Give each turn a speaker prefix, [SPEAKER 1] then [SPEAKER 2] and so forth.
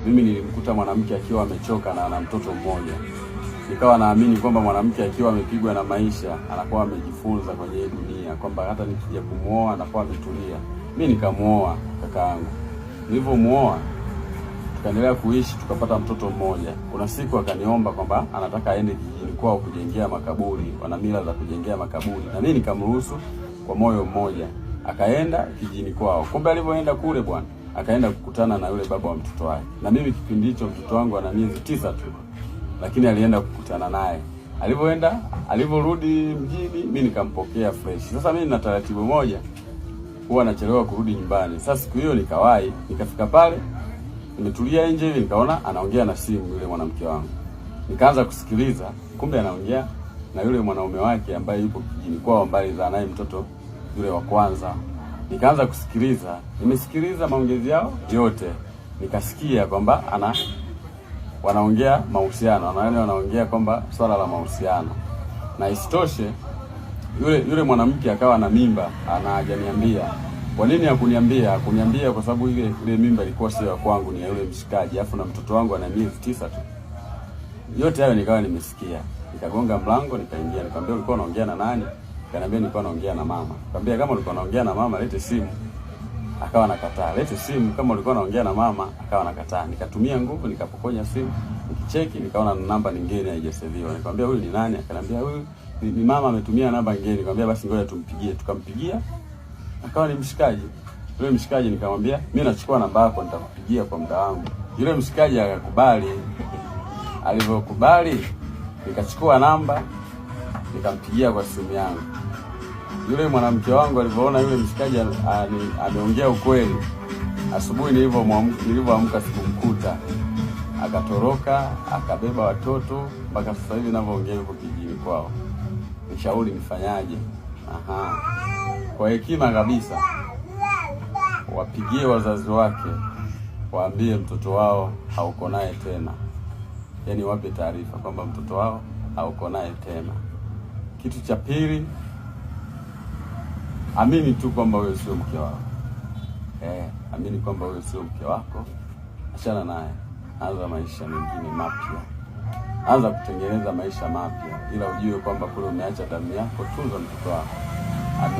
[SPEAKER 1] Mimi nilimkuta mwanamke akiwa amechoka na ana mtoto mmoja. Nikawa naamini kwamba mwanamke akiwa amepigwa na maisha anakuwa amejifunza kwenye dunia, kwamba hata nikija kumuoa anakuwa ametulia. Mimi nikamuoa kakaangu. Nilipomuoa tukaendelea kuishi, tukapata mtoto mmoja. Kuna siku akaniomba kwamba anataka aende kijijini kwao kujengea makaburi, wana mila za kujengea makaburi. Na mimi nikamruhusu kwa moyo mmoja. Akaenda kijijini kwao. Kumbe alipoenda kule bwana, akaenda kukutana na yule baba wa mtoto wake. Na mimi kipindi hicho mtoto wangu ana miezi 9 tu. Lakini alienda kukutana naye. Aliporudi mjini, mimi nikampokea fresh. Sasa mimi nina taratibu moja, huwa nachelewa kurudi nyumbani. Sasa siku hiyo nikawahi, nikafika pale, nimetulia nje hivi, nikaona anaongea na simu yule mwanamke wangu. Nikaanza kusikiliza, kumbe anaongea na yule mwanaume wake ambaye yupo kijijini kwao, ambaye za naye mtoto yule wa kwanza. Nikaanza kusikiliza, nimesikiliza maongezi yao yote. Nikasikia kwamba wanaongea mahusiano, wanaongea kwamba swala la mahusiano. Na isitoshe yule mwanamke akawa na mimba, anajaniambia. Kwa nini hakuniambia? Hakuniambia kwa sababu ile mimba ilikuwa sio ya kwangu, ni ya yule mshikaji, alafu na mtoto wangu ana miezi 9 tu. Yote hayo nikawa nimesikia. Nikagonga mlango, nikaingia, nikamwambia ulikuwa unaongea na nani? Akaniambia nilikuwa naongea na mama. Nikamwambia kama ulikuwa unaongea na mama, lete simu. Akawa anakataa. Lete simu kama ulikuwa unaongea na mama, akawa anakataa. Nikatumia nguvu, nikapokonya simu, nikicheki nikaona namba nyingine haijaseviwa. Nikamwambia huyu ni nani? Akaniambia huyu ni mama ametumia namba nyingine. Nikamwambia basi ngoja tumpigie. Tukampigia. Akawa ni mshikaji. Yule mshikaji nikamwambia mimi nachukua namba yako, nitakupigia kwa muda wangu. Yule mshikaji akakubali. Alivyokubali nikachukua namba, nikampigia kwa simu yangu. Yule mwanamke wangu alipoona yule mshikaji ameongea ukweli, asubuhi nilivyoamka sikumkuta. Akatoroka, akabeba watoto, mpaka sasa hivi ninavyoongea yuko kijijini kwao. Nishauri nifanyaje? Kwa hekima kabisa, wapigie wazazi wake, waambie mtoto wao hauko naye tena. Yaani wape taarifa kwamba mtoto wao hauko naye tena. Kitu cha pili, amini tu kwamba wewe sio mke wako. Amini kwamba wewe sio mke wako. Achana naye. Anza maisha mengine mapya. Anza kutengeneza maisha mapya. Ila ujue kwamba kule umeacha damu yako, tunza mtoto wako.